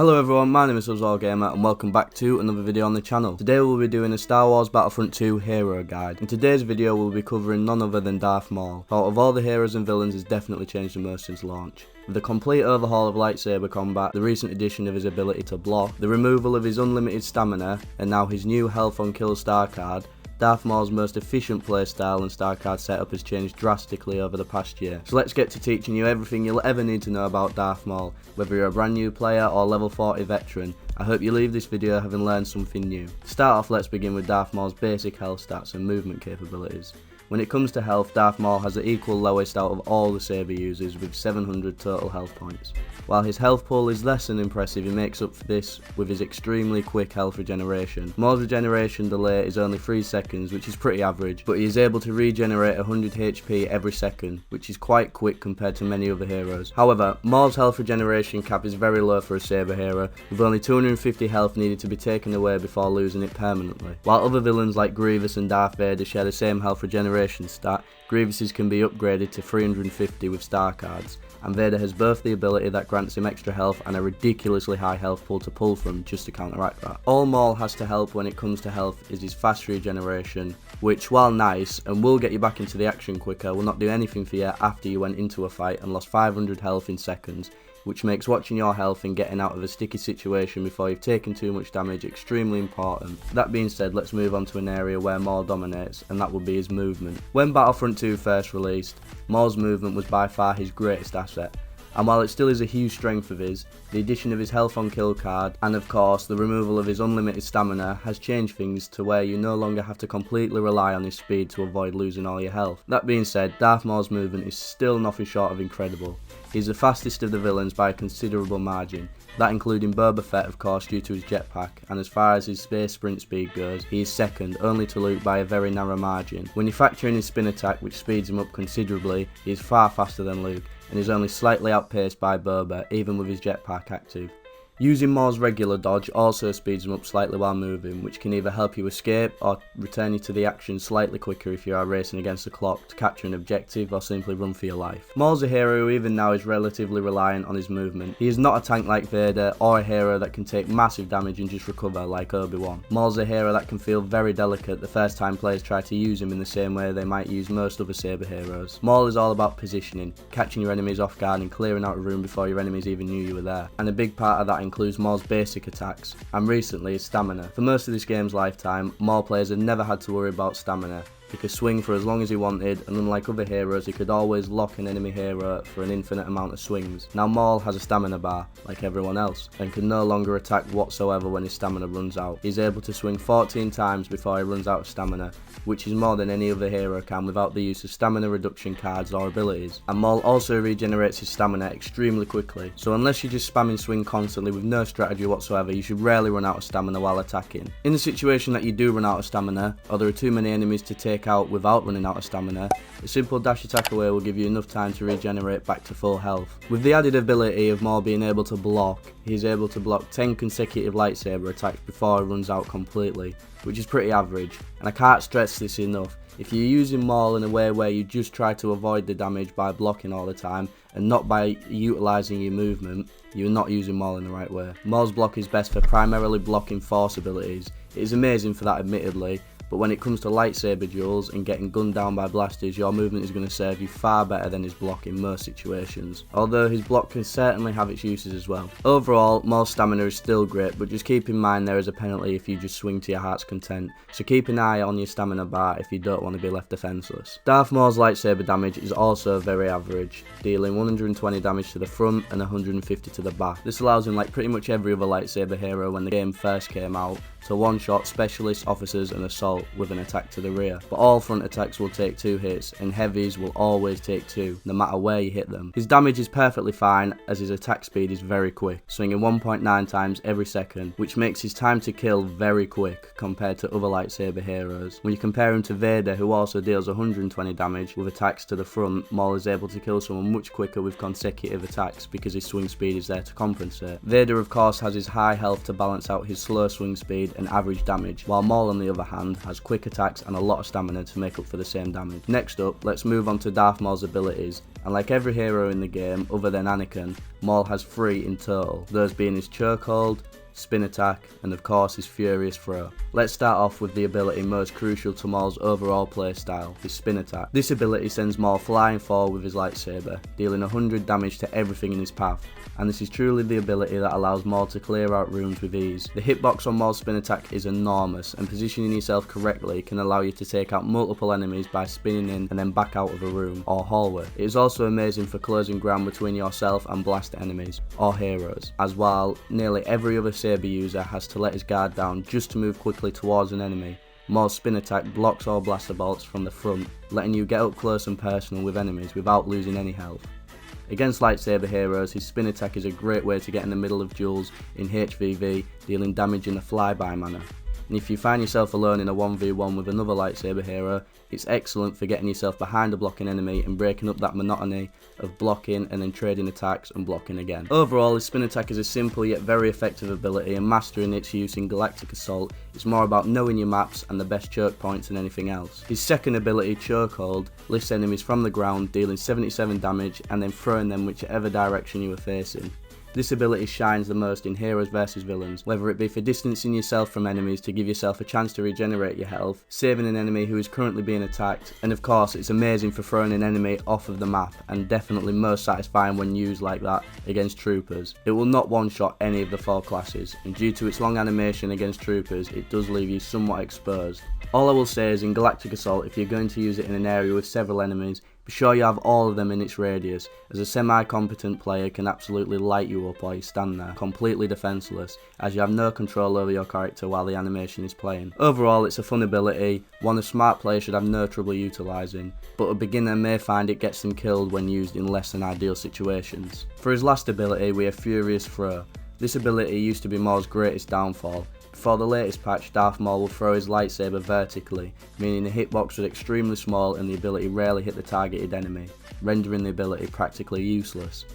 Hello everyone, my name is Gamer and welcome back to another video on the channel. Today we'll be doing a Star Wars Battlefront 2 hero guide. In today's video we'll be covering none other than Darth Maul. Out of all the heroes and villains, has definitely changed the most since launch. With the complete overhaul of lightsaber combat, the recent addition of his ability to block, the removal of his unlimited stamina, and now his new health on kill star card, Darth Maul's most efficient playstyle and star card setup has changed drastically over the past year. So let's get to teaching you everything you'll ever need to know about Darth Maul, whether you're a brand new player or level 40 veteran. I hope you leave this video having learned something new. To start off, let's begin with Darth Maul's basic health stats and movement capabilities. When it comes to health, Darth Maul has the equal lowest out of all the saber users with 700 total health points. While his health pool is less than impressive, he makes up for this with his extremely quick health regeneration. Maul's regeneration delay is only 3 seconds, which is pretty average, but he is able to regenerate 100 HP every second, which is quite quick compared to many other heroes. However, Maul's health regeneration cap is very low for a saber hero, with only 250 health needed to be taken away before losing it permanently. While other villains like Grievous and Darth Vader share the same health regeneration stat, Grievous's can be upgraded to 350 with star cards, and Vader has both the ability that grants him extra health and a ridiculously high health pool to pull from just to counteract that. All Maul has to help when it comes to health is his fast regeneration, which, while nice and will get you back into the action quicker, will not do anything for you after you went into a fight and lost 500 health in seconds, which makes watching your health and getting out of a sticky situation before you've taken too much damage extremely important. That being said, let's move on to an area where Maul dominates, and that will be his movement. When Battlefront 2 first released, Maul's movement was by far his greatest asset, and while it still is a huge strength of his, the addition of his health on kill card, and of course the removal of his unlimited stamina, has changed things to where you no longer have to completely rely on his speed to avoid losing all your health. That being said, Darth Maul's movement is still nothing short of incredible. He's the fastest of the villains by a considerable margin, that including Boba Fett of course due to his jetpack, and as far as his space sprint speed goes, he is second only to Luke by a very narrow margin. When you factor in his spin attack, which speeds him up considerably, he is far faster than Luke, and is only slightly outpaced by Boba even with his jetpack active. Using Maul's regular dodge also speeds him up slightly while moving, which can either help you escape or return you to the action slightly quicker if you are racing against the clock to capture an objective or simply run for your life. Maul's a hero who even now is relatively reliant on his movement. He is not a tank like Vader or a hero that can take massive damage and just recover like Obi-Wan. Maul's a hero that can feel very delicate the first time players try to use him in the same way they might use most other saber heroes. Maul is all about positioning, catching your enemies off guard and clearing out a room before your enemies even knew you were there, and a big part of that includes Maul's basic attacks, and recently his stamina. For most of this game's lifetime, Maul players have never had to worry about stamina. He could swing for as long as he wanted, and unlike other heroes, he could always lock an enemy hero for an infinite amount of swings. Now Maul has a stamina bar, like everyone else, and can no longer attack whatsoever when his stamina runs out. He's able to swing 14 times before he runs out of stamina, which is more than any other hero can without the use of stamina reduction cards or abilities. And Maul also regenerates his stamina extremely quickly, so unless you're just spamming swing constantly with no strategy whatsoever, you should rarely run out of stamina while attacking. In the situation that you do run out of stamina, or there are too many enemies to take out without running out of stamina, a simple dash attack away will give you enough time to regenerate back to full health. With the added ability of Maul being able to block, he's able to block 10 consecutive lightsaber attacks before he runs out completely, which is pretty average, and I can't stress this enough. If you're using Maul in a way where you just try to avoid the damage by blocking all the time and not by utilising your movement, you're not using Maul in the right way. Maul's block is best for primarily blocking force abilities. It is amazing for that admittedly, but when it comes to lightsaber duels and getting gunned down by blasters, your movement is going to serve you far better than his block in most situations, although his block can certainly have its uses as well. Overall, Maul's stamina is still great, but just keep in mind there is a penalty if you just swing to your heart's content, so keep an eye on your stamina bar if you don't want to be left defenseless. Darth Maul's lightsaber damage is also very average, dealing 120 damage to the front and 150 to the back. This allows him, like pretty much every other lightsaber hero when the game first came out, to one-shot specialists, officers and assault with an attack to the rear, but all front attacks will take 2 hits and heavies will always take 2 no matter where you hit them. His damage is perfectly fine as his attack speed is very quick, swinging 1.9 times every second, which makes his time to kill very quick compared to other lightsaber heroes. When you compare him to Vader, who also deals 120 damage with attacks to the front, Maul is able to kill someone much quicker with consecutive attacks because his swing speed is there to compensate. Vader of course has his high health to balance out his slow swing speed speed and average damage, while Maul on the other hand has quick attacks and a lot of stamina to make up for the same damage. Next up, let's move on to Darth Maul's abilities, and like every hero in the game other than Anakin, Maul has 3 in total, those being his chokehold, spin attack, and of course his furious throw. Let's start off with the ability most crucial to Maul's overall playstyle, his spin attack. This ability sends Maul flying forward with his lightsaber, dealing 100 damage to everything in his path, and this is truly the ability that allows Maul to clear out rooms with ease. The hitbox on Maul's spin attack is enormous, and positioning yourself correctly can allow you to take out multiple enemies by spinning in and then back out of a room or hallway. It is also amazing for closing ground between yourself and blast enemies or heroes, as while nearly every other saber user has to let his guard down just to move quickly towards an enemy, Maul's spin attack blocks all blaster bolts from the front, letting you get up close and personal with enemies without losing any health. Against lightsaber heroes, his spin attack is a great way to get in the middle of duels in HVV, dealing damage in a flyby manner. And if you find yourself alone in a 1v1 with another lightsaber hero, it's excellent for getting yourself behind a blocking enemy and breaking up that monotony of blocking and then trading attacks and blocking again. Overall, his spin attack is a simple yet very effective ability, and mastering its use in Galactic Assault is more about knowing your maps and the best choke points than anything else. His second ability, Chokehold, lifts enemies from the ground, dealing 77 damage and then throwing them whichever direction you are facing. This ability shines the most in heroes versus villains, whether it be for distancing yourself from enemies to give yourself a chance to regenerate your health, saving an enemy who is currently being attacked, and of course it's amazing for throwing an enemy off of the map, and definitely most satisfying when used like that against troopers. It will not one-shot any of the 4 classes, and due to its long animation against troopers, it does leave you somewhat exposed. All I will say is in Galactic Assault, if you're going to use it in an area with several enemies, be sure you have all of them in its radius, as a semi-competent player can absolutely light you up while you stand there, completely defenseless, as you have no control over your character while the animation is playing. Overall, it's a fun ability, one a smart player should have no trouble utilising, but a beginner may find it gets them killed when used in less than ideal situations. For his last ability, we have Furious Throw. This ability used to be Maul's greatest downfall. Before the latest patch, Darth Maul would throw his lightsaber vertically, meaning the hitbox was extremely small and the ability rarely hit the targeted enemy, rendering the ability practically useless.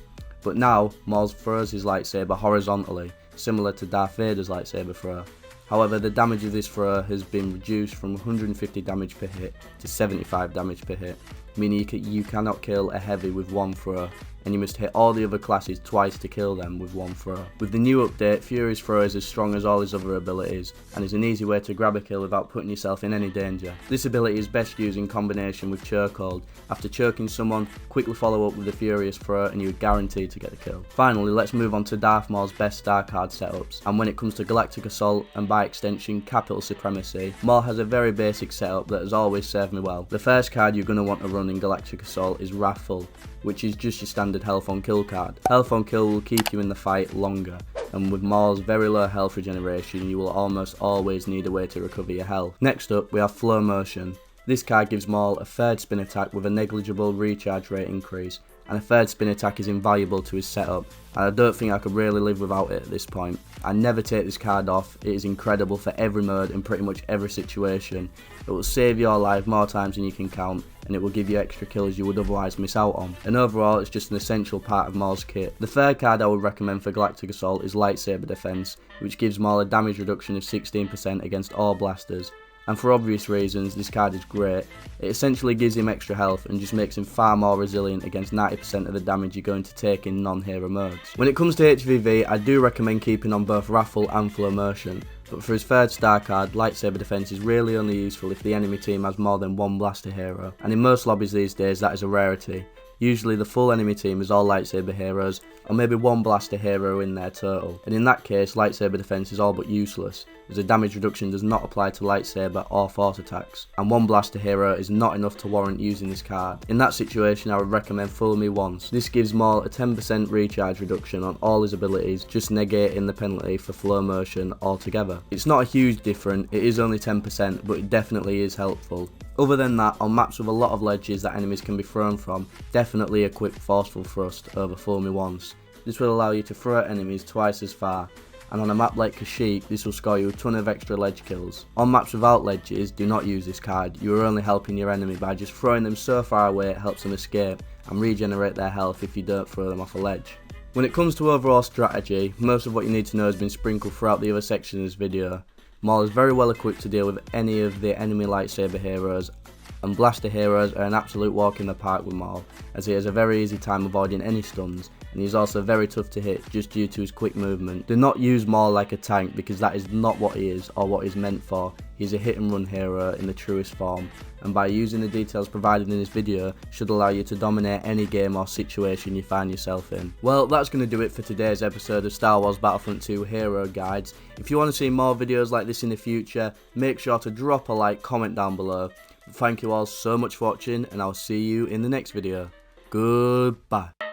But now, Maul throws his lightsaber horizontally, similar to Darth Vader's lightsaber throw. However, the damage of this throw has been reduced from 150 damage per hit to 75 damage per hit, meaning you cannot kill a heavy with one throw, and you must hit all the other classes twice to kill them with one throw. With the new update, Furious Throw is as strong as all his other abilities, and is an easy way to grab a kill without putting yourself in any danger. This ability is best used in combination with Chokehold. After choking someone, quickly follow up with the Furious Throw and you are guaranteed to get the kill. Finally, let's move on to Darth Maul's best star card setups, and when it comes to Galactic Assault and by extension Capital Supremacy, Maul has a very basic setup that has always served me well. The first card you're going to want to run in Galactic Assault is Wrathful, which is just your standard health on kill card. Health on kill will keep you in the fight longer, and with Maul's very low health regeneration you will almost always need a way to recover your health. Next up we have Flow Motion. This card gives Maul a third spin attack with a negligible recharge rate increase, and a third spin attack is invaluable to his setup, and I don't think I could really live without it at this point. I never take this card off, it is incredible for every mode and pretty much every situation. It will save your life more times than you can count, and it will give you extra kills you would otherwise miss out on. And overall, it's just an essential part of Maul's kit. The third card I would recommend for Galactic Assault is Lightsaber Defense, which gives Maul a damage reduction of 16% against all blasters. And for obvious reasons, this card is great. It essentially gives him extra health and just makes him far more resilient against 90% of the damage you're going to take in non-hero modes. When it comes to HVV, I do recommend keeping on both Wrathful and Flow Motion, but for his third star card, Lightsaber Defense is really only useful if the enemy team has more than one blaster hero, and in most lobbies these days that is a rarity. Usually the full enemy team is all lightsaber heroes, or maybe one blaster hero in their total, and in that case lightsaber defense is all but useless, as the damage reduction does not apply to lightsaber or force attacks, and one blaster hero is not enough to warrant using this card. In that situation I would recommend Fool Me Once. This gives Maul a 10% recharge reduction on all his abilities, just negating the penalty for Flow Motion altogether. It's not a huge difference, it is only 10%, but it definitely is helpful. Other than that, on maps with a lot of ledges that enemies can be thrown from, definitely a quick forceful thrust over Fool Me Once. This will allow you to throw at enemies twice as far, and on a map like Kashyyyk, this will score you a ton of extra ledge kills. On maps without ledges, do not use this card, you are only helping your enemy by just throwing them so far away it helps them escape and regenerate their health if you don't throw them off a ledge. When it comes to overall strategy, most of what you need to know has been sprinkled throughout the other section of this video. Maul is very well equipped to deal with any of the enemy lightsaber heroes, and blaster heroes are an absolute walk in the park with Maul, as he has a very easy time avoiding any stuns, and he's also very tough to hit just due to his quick movement. Do not use Maul like a tank, because that is not what he is or what he's meant for. He's a hit and run hero in the truest form, and by using the details provided in this video should allow you to dominate any game or situation you find yourself in. Well, that's going to do it for today's episode of Star Wars Battlefront 2 Hero Guides. If you want to see more videos like this in the future, make sure to drop a like, comment down below. Thank you all so much for watching, and I'll see you in the next video. Goodbye.